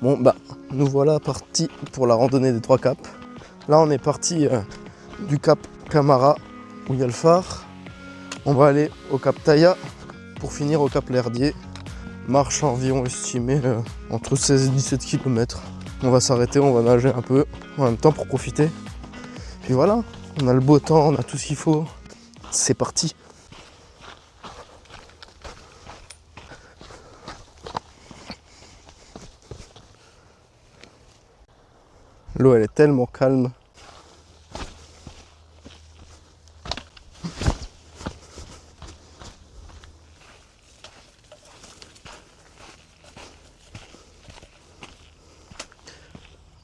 Bon bah, nous voilà partis pour la randonnée des 3 caps. Là on est parti du cap Camara où il y a le phare. On va aller au cap Taya pour finir au cap Lerdier. Marche environ estimée entre 16 et 17 km. On va s'arrêter, on va nager un peu en même temps pour profiter. Puis voilà, on a le beau temps, on a tout ce qu'il faut. C'est parti. L'eau elle est tellement calme.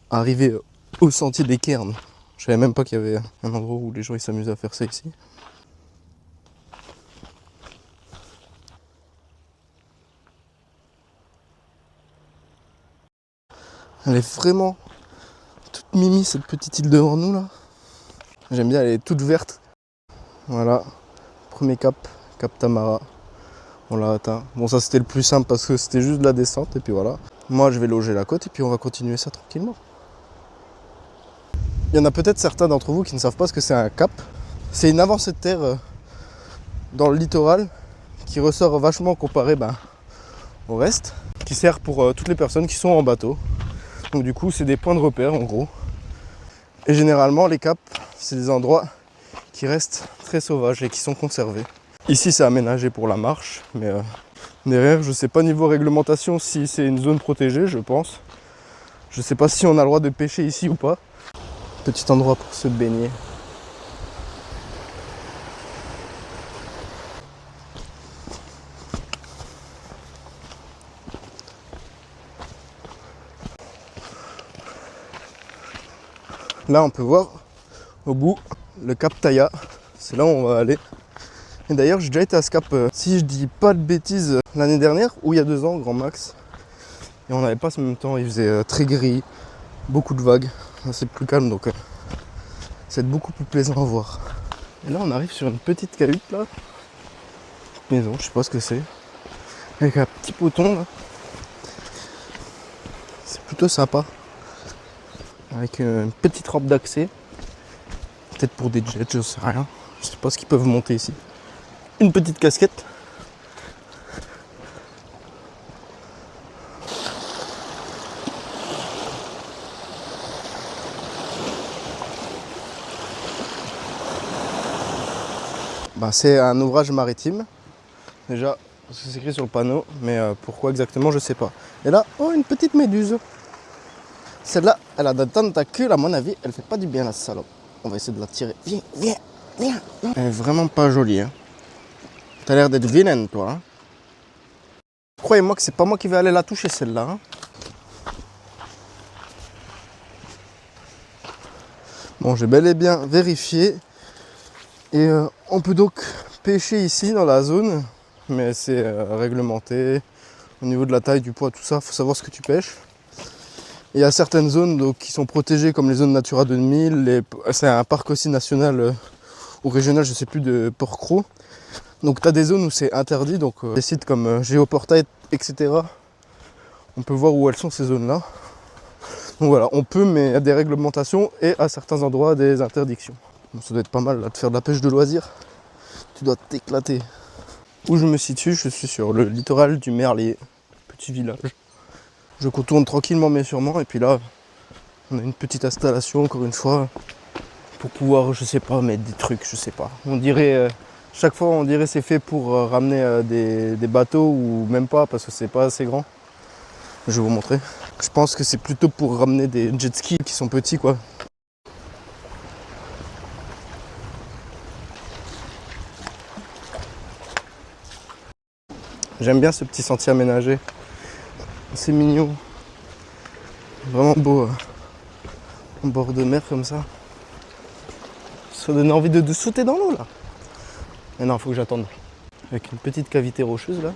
Arrivé au sentier des Cairns. Je savais même pas qu'il y avait un endroit où les gens s'amusaient à faire ça ici. Elle est vraiment toute mimi cette petite île devant nous là. J'aime bien, elle est toute verte. Voilà, premier cap, cap Tamara. On l'a atteint. Bon ça c'était le plus simple parce que c'était juste de la descente et puis voilà. Moi je vais loger la côte et puis on va continuer ça tranquillement. Il y en a peut-être certains d'entre vous qui ne savent pas ce que c'est un cap. C'est une avancée de terre dans le littoral qui ressort vachement comparé au reste, qui sert pour toutes les personnes qui sont en bateau. Donc du coup c'est des points de repère en gros. Et généralement les caps c'est des endroits qui restent très sauvages et qui sont conservés. Ici c'est aménagé pour la marche, mais derrière je sais pas niveau réglementation si c'est une zone protégée, je pense. Je sais pas si on a le droit de pêcher ici ou pas. Petit endroit pour se baigner. Là on peut voir au bout le cap Taya, c'est là où on va aller. Et d'ailleurs j'ai déjà été à ce cap, si je dis pas de bêtises, l'année dernière ou il y a 2 ans grand max. Et on n'avait pas ce même temps, il faisait très gris, beaucoup de vagues, c'est plus calme donc c'est beaucoup plus plaisant à voir. Et là on arrive sur une petite cahute là, maison, je sais pas ce que c'est, avec un petit poton là. C'est plutôt sympa, avec une petite rampe d'accès, peut-être pour des jets, je sais rien, je sais pas ce qu'ils peuvent monter ici. Une petite casquette. C'est un ouvrage maritime, déjà, parce que c'est écrit sur le panneau, mais pourquoi exactement, je sais pas. Et là, oh, une petite méduse. Celle-là, elle a des tentacules, à mon avis, elle fait pas du bien, la salope. On va essayer de la tirer. Viens, viens, viens. Elle est vraiment pas jolie, hein. T'as l'air d'être vilaine, toi. Hein. Croyez-moi que c'est pas moi qui vais aller la toucher, celle-là. Hein. Bon, j'ai bel et bien vérifié. Et on peut donc pêcher ici dans la zone, mais c'est réglementé au niveau de la taille, du poids, tout ça, faut savoir ce que tu pêches. Il y a certaines zones donc, qui sont protégées comme les zones Natura 2000, c'est un parc aussi national ou régional, je sais plus, de Port-Cros. Donc tu as des zones où c'est interdit, donc des sites comme Géoportail, etc. On peut voir où elles sont ces zones-là. Donc voilà, on peut, mais il y a des réglementations et à certains endroits des interdictions. Bon, ça doit être pas mal là, de faire de la pêche de loisirs. Tu dois t'éclater. Où je me situe, je suis sur le littoral du Merlier, petit village. Je contourne tranquillement mais sûrement et puis là, on a une petite installation encore une fois pour pouvoir, je sais pas, mettre des trucs, je sais pas. On dirait, chaque fois on dirait c'est fait pour ramener des bateaux ou même pas parce que c'est pas assez grand. Je vais vous montrer. Je pense que c'est plutôt pour ramener des jet skis qui sont petits quoi. J'aime bien ce petit sentier aménagé. C'est mignon. Vraiment beau. En bord de mer comme ça. Ça donne envie de sauter dans l'eau là. Mais non, faut que j'attende. Avec une petite cavité rocheuse là.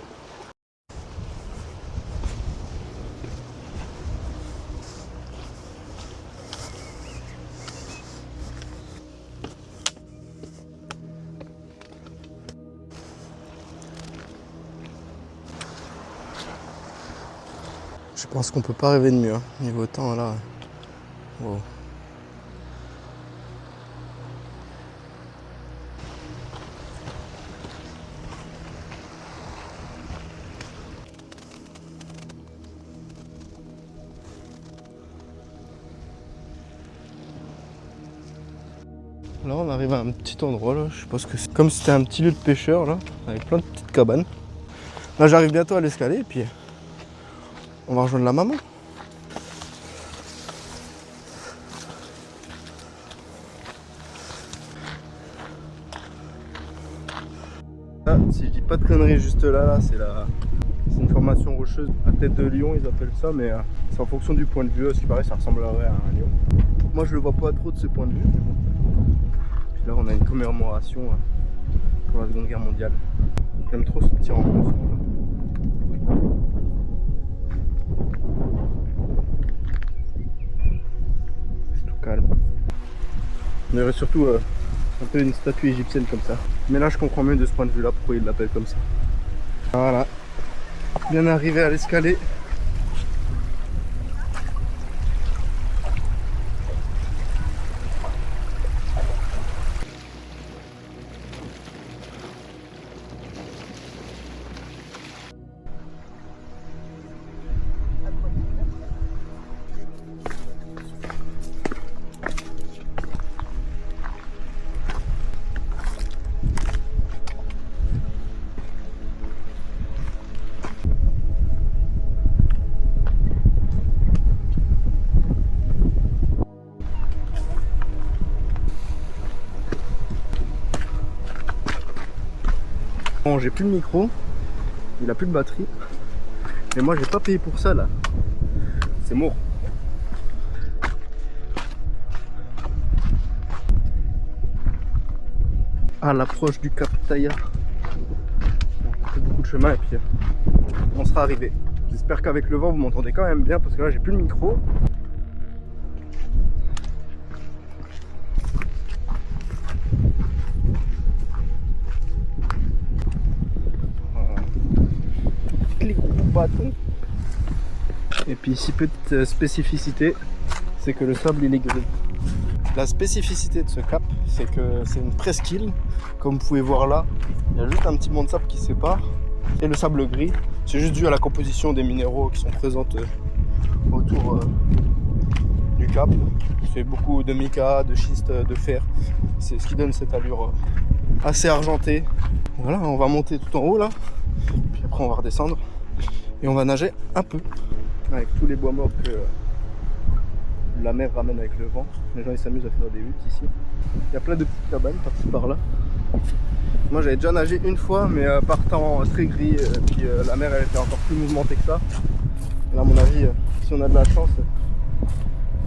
Je pense qu'on peut pas rêver de mieux. Hein. Niveau temps là. Wow. Là on arrive à un petit endroit là, je sais pas ce que c'est. Comme si c'était un petit lieu de pêcheur là, avec plein de petites cabanes. Là j'arrive bientôt à l'escalier et puis on va rejoindre la maman. Ah, si je dis pas de conneries juste là, c'est une formation rocheuse à tête de lion ils appellent ça, mais c'est en fonction du point de vue, ce qui paraît ça ressemblerait à un lion. Moi je le vois pas trop de ce point de vue, mais bon. Puis là on a une commémoration pour la Seconde Guerre mondiale. J'aime trop ce petit rond-point là. C'est tout calme. On dirait surtout un peu une statue égyptienne comme ça. Mais là je comprends mieux de ce point de vue là pourquoi ils l'appellent comme ça. Voilà. Bien arrivé à l'escalier. Bon, j'ai plus de micro, il a plus de batterie, mais moi j'ai pas payé pour ça là, c'est mort. À l'approche du Cap Taya, on a fait beaucoup de chemin et puis on sera arrivé. J'espère qu'avec le vent vous m'entendez quand même bien parce que là j'ai plus le micro. Les gros bâtons. Et puis ici petite spécificité, c'est que le sable il est gris. La spécificité de ce cap, c'est que c'est une presqu'île. Comme vous pouvez voir là, il y a juste un petit banc de sable qui sépare. Et le sable gris, c'est juste dû à la composition des minéraux qui sont présents autour du cap. C'est beaucoup de mica, de schiste, de fer. C'est ce qui donne cette allure assez argentée. Voilà, on va monter tout en haut là. Puis après on va redescendre. Et on va nager un peu. Avec tous les bois morts que la mer ramène avec le vent. Les gens ils s'amusent à faire des huttes ici. Il y a plein de petites cabanes par-ci par-là. Moi j'avais déjà nagé une fois, mais par temps très gris, puis la mer elle était encore plus mouvementée que ça. Là à mon avis, si on a de la chance,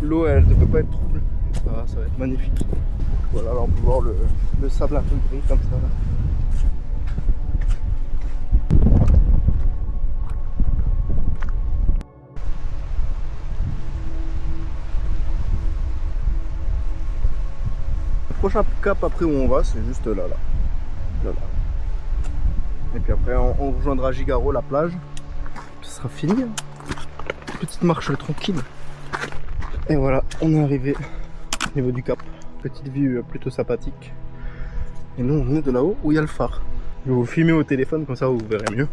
l'eau elle devrait pas être trouble. Ça va être magnifique. Voilà, là on peut voir le sable un peu gris comme ça. Là. Le prochain cap après où on va, c'est juste là. Et puis après on rejoindra Gigaro, la plage. Ce sera fini. Hein. Petite marche tranquille. Et voilà, on est arrivé au niveau du cap. Petite vue plutôt sympathique. Et nous on est de là-haut où il y a le phare. Je vais vous filmer au téléphone, comme ça vous verrez mieux.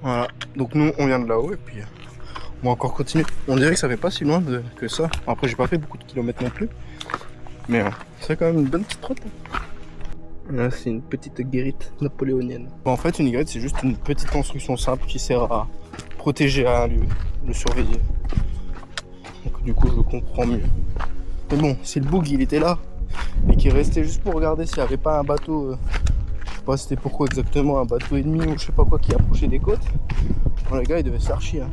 Voilà, donc nous on vient de là-haut et puis on va encore continuer. On dirait que ça fait pas si loin que ça. Après j'ai pas fait beaucoup de kilomètres non plus. Mais c'est quand même une bonne petite trotte. Là c'est une petite guérite napoléonienne. Bon, en fait une guérite c'est juste une petite construction simple qui sert à protéger un lieu, le surveiller. Donc du coup je comprends mieux. Mais bon, si le boug il était là et qu'il restait juste pour regarder s'il n'y avait pas un bateau, je sais pas c'était pourquoi exactement, un bateau ennemi ou je sais pas quoi qui approchait des côtes, bon, les gars ils devaient se faire chier. Hein.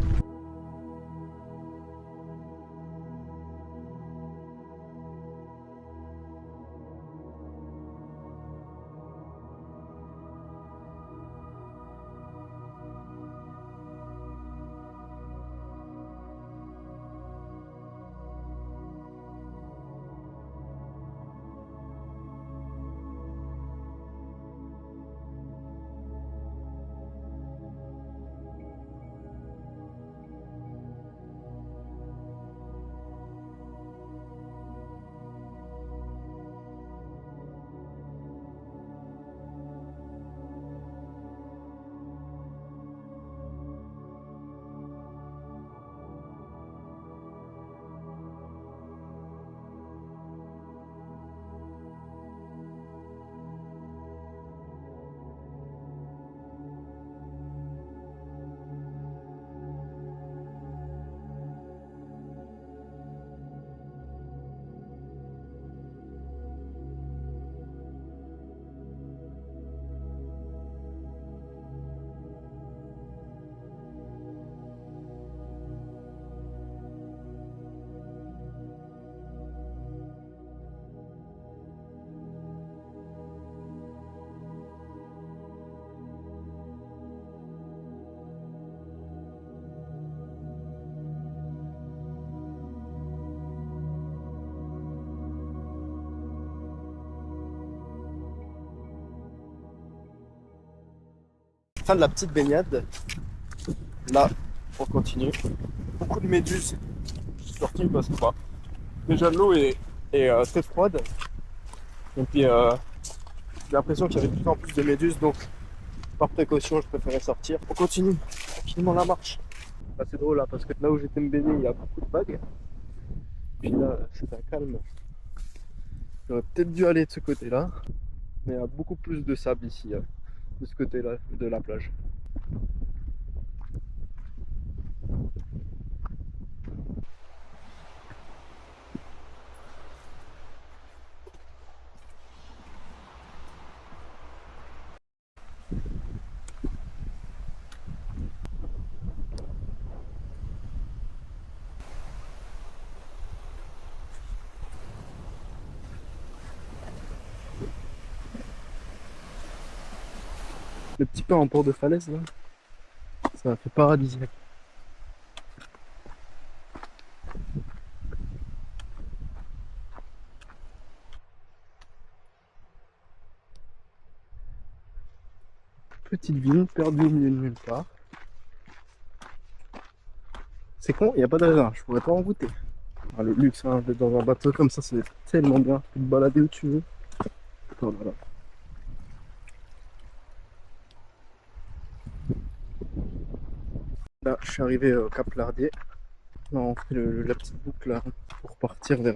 fin de la petite baignade. Là, on continue. Beaucoup de méduses. Je suis sorti parce que bah, déjà l'eau est très froide. Et puis j'ai l'impression qu'il y avait de plus en plus de méduses, donc par précaution, je préférais sortir. On continue tranquillement la marche. Bah, c'est drôle là, parce que là où j'étais me baigner, il y a beaucoup de vagues. Puis là, c'est un calme. J'aurais peut-être dû aller de ce côté-là, mais il y a beaucoup plus de sable ici, de ce côté-là de la plage. Le petit pas en port de falaise là, ça fait paradisiaque. Petite ville perdue au milieu de nulle part. C'est con, il n'y a pas de hasard, je pourrais pas en goûter. Ah, le luxe hein, d'être dans un bateau comme ça, c'est tellement bien. Tu peux te balader où tu veux. Oh là là. Là, je suis arrivé au Cap Lardier. Là, on fait la petite boucle là, pour partir vers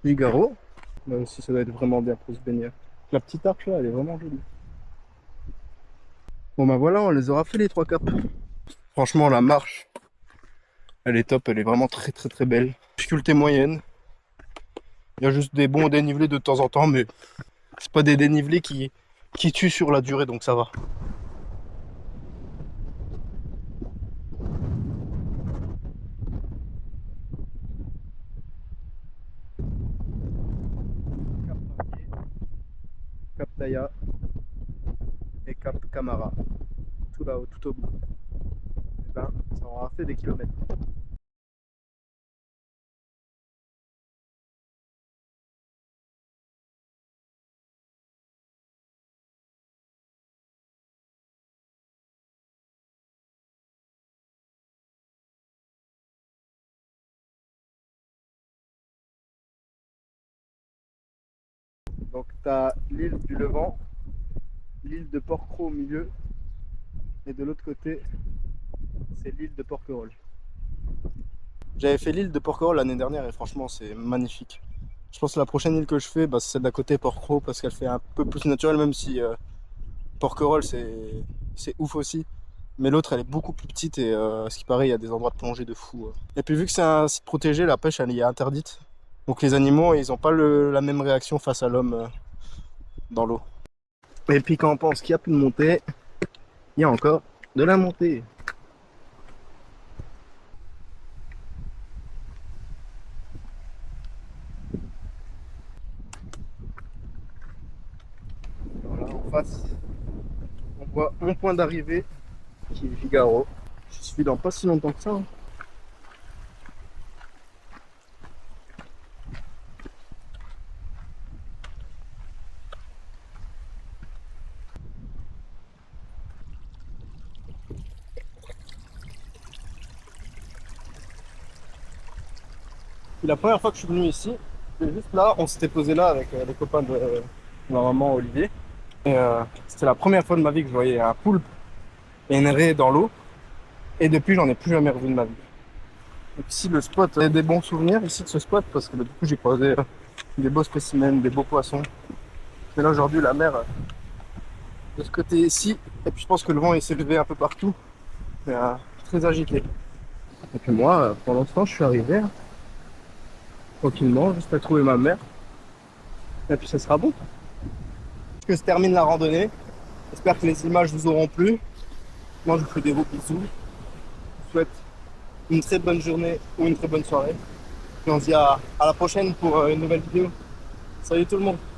Ligaro. Là aussi, ça doit être vraiment bien pour se baigner. La petite arche là, elle est vraiment jolie. Bon bah voilà, on les aura fait les 3 caps. Franchement, la marche, elle est top, elle est vraiment très très très belle. Difficulté moyenne. Il y a juste des bons dénivelés de temps en temps, mais c'est pas des dénivelés qui tuent sur la durée, donc ça va. Cap Lardier, Cap Daya et Cap Camara. Tout là-haut, tout au bout. Et ben, ça aura fait des kilomètres. Donc tu as l'île du Levant, l'île de Porquerolles au milieu, et de l'autre côté, c'est l'île de Porquerolles. J'avais fait l'île de Porquerolles l'année dernière et franchement c'est magnifique. Je pense que la prochaine île que je fais, bah, c'est celle d'à côté, Porquerolles, parce qu'elle fait un peu plus naturelle, même si Porquerolles c'est ouf aussi. Mais l'autre elle est beaucoup plus petite et ce qui paraît il y a des endroits de plongée de fou. Et puis vu que c'est un site protégé, la pêche elle y est interdite. Donc les animaux ils n'ont pas la même réaction face à l'homme dans l'eau. Et puis quand on pense qu'il n'y a plus de montée, il y a encore de la montée. Voilà, en face, on voit mon point d'arrivée qui est Figaro. Je suis dans pas si longtemps que ça. Hein. Puis la première fois que je suis venu ici, c'était juste là, on s'était posé là avec les copains de ma maman Olivier. Et c'était la première fois de ma vie que je voyais un poulpe et une raie dans l'eau. Et depuis, j'en ai plus jamais revu de ma vie. Donc ici, le spot, j'ai des bons souvenirs ici de ce spot parce que du coup, j'ai croisé des beaux spécimens, des beaux poissons. Mais là, aujourd'hui, la mer, de ce côté ici, et puis je pense que le vent s'est levé un peu partout, mais très agité. Et puis moi, pour l'instant, je suis arrivé hein, tranquillement, juste à trouver ma mère. Et puis ça sera bon. Que se termine la randonnée. J'espère que les images vous auront plu. Moi, je vous fais des gros bisous. Je vous souhaite une très bonne journée ou une très bonne soirée. Et on se dit à la prochaine pour une nouvelle vidéo. Salut tout le monde!